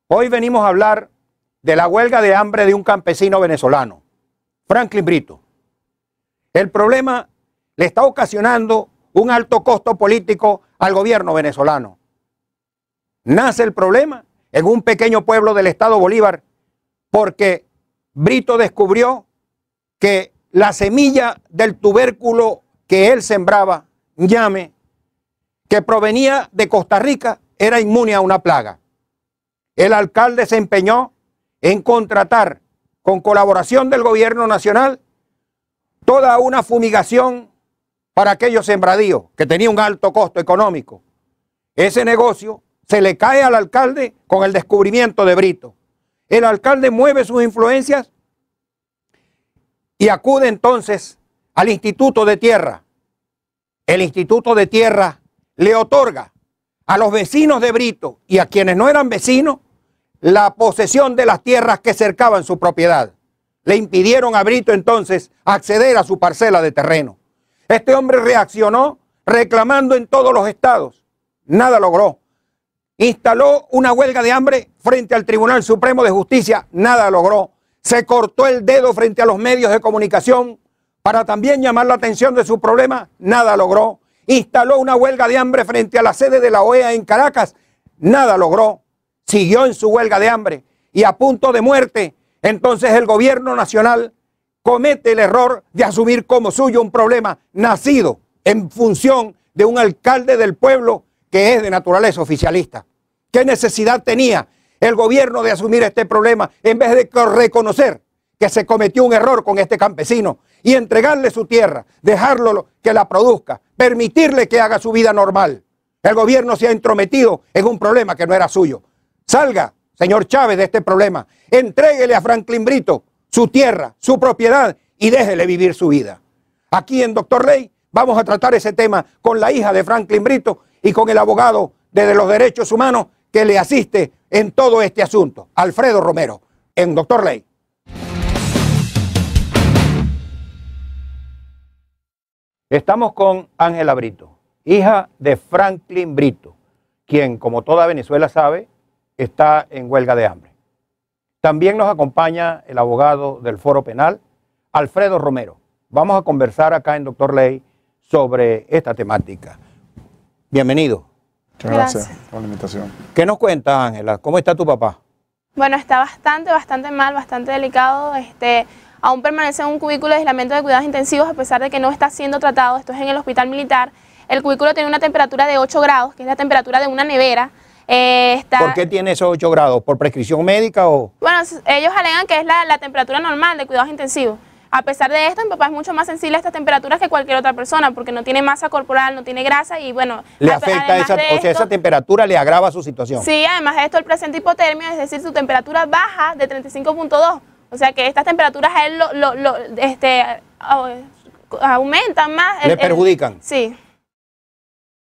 Hoy venimos a hablar de la huelga de hambre de un campesino venezolano, Franklin Brito. El problema le está ocasionando un alto costo político al gobierno venezolano. Nace el problema en un pequeño pueblo del estado Bolívar porque Brito descubrió que la semilla del tubérculo que él sembraba, ñame, que provenía de Costa Rica, era inmune a una plaga. El alcalde se empeñó en contratar, con colaboración del gobierno nacional, toda una fumigación para aquellos sembradíos, que tenía un alto costo económico. Ese negocio se le cae al alcalde con el descubrimiento de Brito. El alcalde mueve sus influencias y acude entonces al Instituto de Tierra. El Instituto de Tierra le otorga a los vecinos de Brito y a quienes no eran vecinos la posesión de las tierras que cercaban su propiedad. Le impidieron a Brito entonces acceder a su parcela de terreno. Este hombre reaccionó reclamando en todos los estados. Nada logró. Instaló una huelga de hambre frente al Tribunal Supremo de Justicia. Nada logró. Se cortó el dedo frente a los medios de comunicación para también llamar la atención de su problema. Nada logró. Instaló una huelga de hambre frente a la sede de la OEA en Caracas. Nada logró. Siguió en su huelga de hambre y a punto de muerte. Entonces el gobierno nacional comete el error de asumir como suyo un problema nacido en función de un alcalde del pueblo que es de naturaleza oficialista. ¿Qué necesidad tenía el gobierno de asumir este problema en vez de reconocer que se cometió un error con este campesino y entregarle su tierra, dejarlo que la produzca, permitirle que haga su vida normal? El gobierno se ha entrometido en un problema que no era suyo. Salga, señor Chávez, de este problema. Entréguele a Franklin Brito su tierra, su propiedad y déjele vivir su vida. Aquí en Doctor Ley vamos a tratar ese tema con la hija de Franklin Brito y con el abogado de los derechos humanos que le asiste en todo este asunto, Alfredo Romero, en Doctor Ley. Estamos con Ángela Brito, hija de Franklin Brito, quien, como toda Venezuela sabe, está en huelga de hambre. También nos acompaña el abogado del Foro Penal, Alfredo Romero. Vamos a conversar acá en Doctor Ley sobre esta temática. Bienvenido. Muchas gracias por la invitación. ¿Qué nos cuentas, Ángela? ¿Cómo está tu papá? Bueno, está bastante mal, bastante delicado. Aún permanece en un cubículo de aislamiento de cuidados intensivos a pesar de que no está siendo tratado. Esto es en el hospital militar. El cubículo tiene una temperatura de 8 grados, que es la temperatura de una nevera. ¿Por qué tiene esos 8 grados? ¿Por prescripción médica o...? Bueno, ellos alegan que es la temperatura normal de cuidados intensivos. A pesar de esto, mi papá es mucho más sensible a estas temperaturas que cualquier otra persona, porque no tiene masa corporal, no tiene grasa y bueno... ¿Le afecta esa temperatura le agrava su situación? Sí, además de esto, el presente hipotermia, es decir, su temperatura baja de 35.2. O sea que estas temperaturas a él aumentan más. ¿Le perjudican? Sí.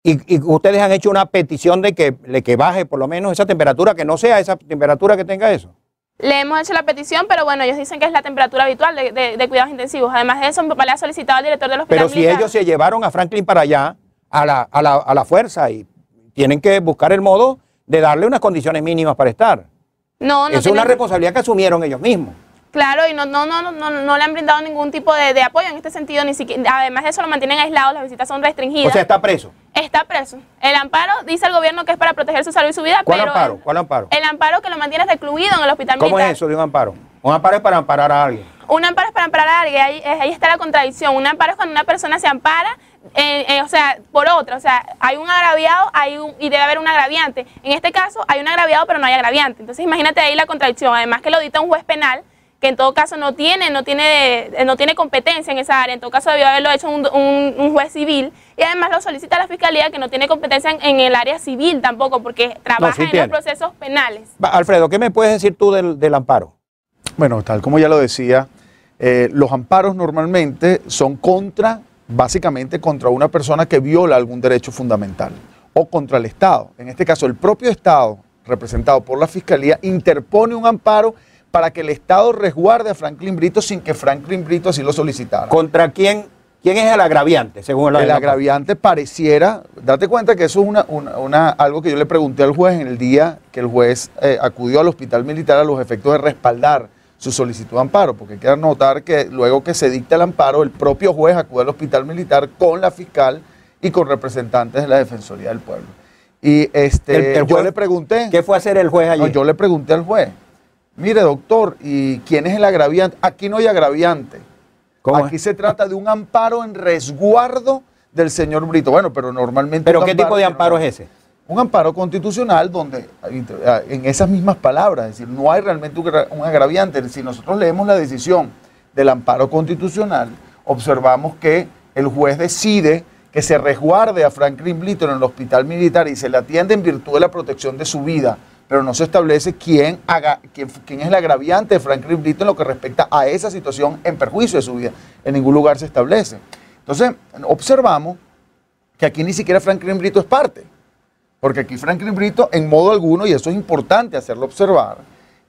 ¿Y ustedes han hecho una petición de que baje por lo menos esa temperatura, que no sea esa temperatura que tenga eso? Le hemos hecho la petición, pero bueno, ellos dicen que es la temperatura habitual de cuidados intensivos. Además de eso, mi papá le ha solicitado al director del hospital militar. Pero si ellos se llevaron a Franklin para allá, a la fuerza, y tienen que buscar el modo de darle unas condiciones mínimas para estar. No es una responsabilidad que asumieron ellos mismos. Claro, y no le han brindado ningún tipo de apoyo en este sentido, ni siquiera, además de eso lo mantienen aislado, las visitas son restringidas. O sea, está preso. Está preso. El amparo dice el gobierno que es para proteger su salud y su vida, ¿Cuál pero... amparo? ¿Cuál amparo? El amparo que lo mantiene recluido en el hospital militar. ¿Cómo es eso de un amparo? Un amparo es para amparar a alguien. Un amparo es para amparar a alguien, ahí está la contradicción. Un amparo es cuando una persona se ampara, o sea, por otra. O sea, hay un agraviado y debe haber un agraviante. En este caso hay un agraviado pero no hay agraviante. Entonces imagínate ahí la contradicción. Además que lo dicta un juez penal, que en todo caso no tiene competencia en esa área. En todo caso debió haberlo hecho un juez civil, y además lo solicita la Fiscalía, que no tiene competencia en el área civil tampoco, porque trabaja en los procesos penales. Alfredo, ¿qué me puedes decir tú del amparo? Bueno, tal como ya lo decía, los amparos normalmente son básicamente contra una persona que viola algún derecho fundamental o contra el Estado. En este caso, el propio Estado, representado por la Fiscalía, interpone un amparo para que el Estado resguarde a Franklin Brito sin que Franklin Brito así lo solicitara. ¿Contra quién ¿Quién es el agraviante, según El agraviante pareciera, date cuenta que eso es algo que yo le pregunté al juez en el día que el juez acudió al hospital militar a los efectos de respaldar su solicitud de amparo, porque hay que notar que luego que se dicta el amparo, el propio juez acude al hospital militar con la fiscal y con representantes de la Defensoría del Pueblo. Y yo le pregunté... ¿Qué fue a hacer el juez allí? No, yo le pregunté al juez, mire doctor, ¿y quién es el agraviante? Aquí no hay agraviante. Aquí se trata de un amparo en resguardo del señor Brito. Bueno, pero normalmente... ¿Pero qué tipo de amparo es ese? Un amparo constitucional donde, en esas mismas palabras, es decir, no hay realmente un agraviante. Si nosotros leemos la decisión del amparo constitucional, observamos que el juez decide que se resguarde a Franklin Brito en el hospital militar y se le atiende en virtud de la protección de su vida, pero no se establece quién es el agraviante de Franklin Brito en lo que respecta a esa situación en perjuicio de su vida. En ningún lugar se establece. Entonces, observamos que aquí ni siquiera Franklin Brito es parte, porque aquí Franklin Brito, en modo alguno, y eso es importante hacerlo observar,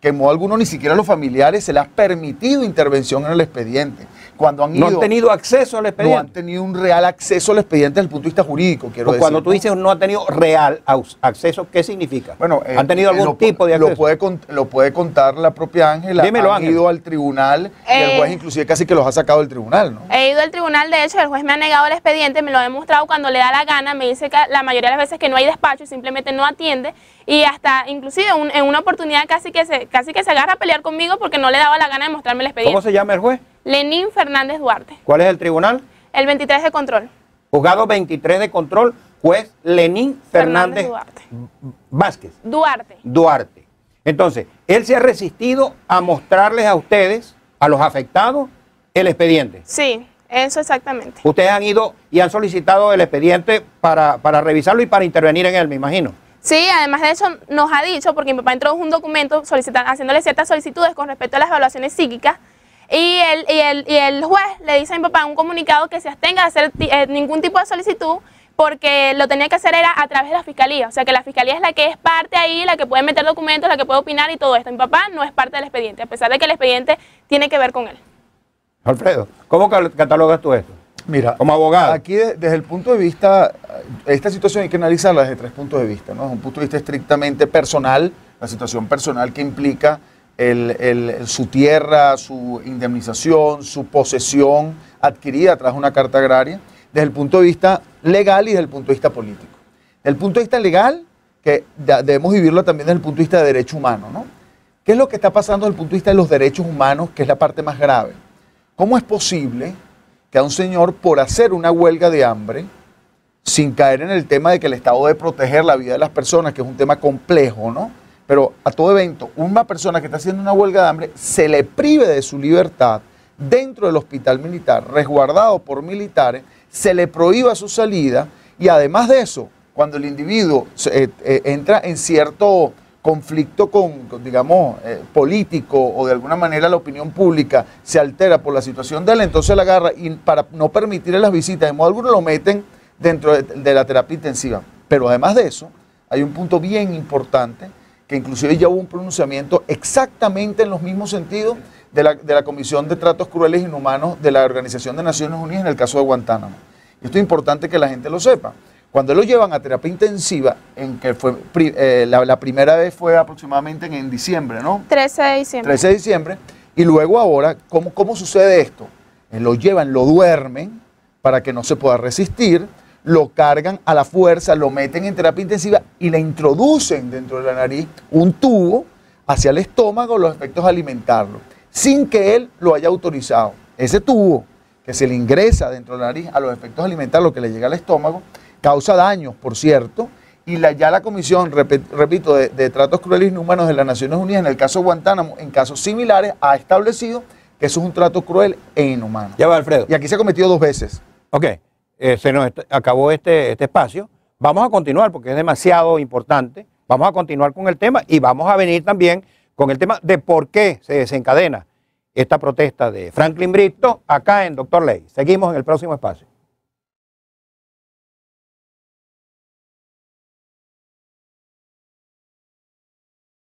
que en modo alguno ni siquiera a los familiares se les ha permitido intervención en el expediente. Cuando han ido, no han tenido acceso al expediente. No han tenido un real acceso al expediente desde el punto de vista jurídico, quiero decir. Cuando tú dices no han tenido real acceso, ¿qué significa? Bueno, ¿han tenido algún tipo de acceso? Lo puede contar la propia Ángela. Dímelo, Han ido al tribunal y el juez inclusive casi que los ha sacado del tribunal, ¿no? He ido al tribunal, de hecho, el juez me ha negado el expediente, me lo ha demostrado cuando le da la gana, me dice que la mayoría de las veces que no hay despacho y simplemente no atiende, y hasta inclusive en una oportunidad casi que se agarra a pelear conmigo porque no le daba la gana de mostrarme el expediente. ¿Cómo se llama el juez? Lenín Fernández Duarte. ¿Cuál es el tribunal? El 23 de control. Juzgado 23 de control, juez Lenín Fernández Vázquez. Duarte. Entonces, él se ha resistido a mostrarles a ustedes, a los afectados, el expediente. Sí, eso exactamente. Ustedes han ido y han solicitado el expediente para revisarlo y para intervenir en él, me imagino. Sí, además de eso nos ha dicho, porque mi papá introdujo un documento haciéndole ciertas solicitudes con respecto a las evaluaciones psíquicas, y el juez le dice a mi papá en un comunicado que se abstenga de hacer ningún tipo de solicitud, porque lo tenía que hacer era a través de la fiscalía. O sea, que la fiscalía es la que es parte ahí, la que puede meter documentos, la que puede opinar y todo esto. Mi papá no es parte del expediente, a pesar de que el expediente tiene que ver con él. Alfredo, ¿cómo catalogas tú esto? Mira, como abogado. Aquí desde el punto de vista, esta situación hay que analizarla desde 3 puntos de vista, ¿no? Desde un punto de vista estrictamente personal, la situación personal que implica su tierra, su indemnización, su posesión adquirida a través de una carta agraria, desde el punto de vista legal y desde el punto de vista político. Desde el punto de vista legal, que debemos vivirlo también desde el punto de vista de derecho humano, ¿no? ¿Qué es lo que está pasando desde el punto de vista de los derechos humanos, que es la parte más grave? ¿Cómo es posible que a un señor, por hacer una huelga de hambre, sin caer en el tema de que el Estado debe proteger la vida de las personas, que es un tema complejo, ¿no? Pero a todo evento, una persona que está haciendo una huelga de hambre se le prive de su libertad dentro del hospital militar, resguardado por militares, se le prohíba su salida, y además de eso, cuando el individuo entra en cierto conflicto digamos, político, o de alguna manera la opinión pública se altera por la situación de él, entonces la agarra y para no permitirle las visitas, de modo alguno lo meten dentro de la terapia intensiva. Pero además de eso, hay un punto bien importante, que inclusive ya hubo un pronunciamiento exactamente en los mismos sentidos de la Comisión de Tratos Crueles e Inhumanos de la Organización de Naciones Unidas en el caso de Guantánamo. Y esto es importante que la gente lo sepa. Cuando lo llevan a terapia intensiva, en que fue la primera vez fue aproximadamente en diciembre, ¿no? 13 de diciembre. 13 de diciembre. Y luego ahora, ¿cómo sucede esto? Lo llevan, lo duermen para que no se pueda resistir, lo cargan a la fuerza, lo meten en terapia intensiva y le introducen dentro de la nariz un tubo hacia el estómago, los efectos de alimentarlo, sin que él lo haya autorizado. Ese tubo que se le ingresa dentro de la nariz a los efectos de alimentar, lo que le llega al estómago, causa daños, por cierto, y ya la Comisión, repito, de Tratos Crueles e Inhumanos de las Naciones Unidas, en el caso de Guantánamo, en casos similares, ha establecido que eso es un trato cruel e inhumano. Ya va, Alfredo. Y aquí se ha cometido 2 veces. Ok, se nos acabó este espacio. Vamos a continuar porque es demasiado importante. Vamos a continuar con el tema y vamos a venir también con el tema de por qué se desencadena esta protesta de Franklin Brito acá en Dr. Ley. Seguimos en el próximo espacio.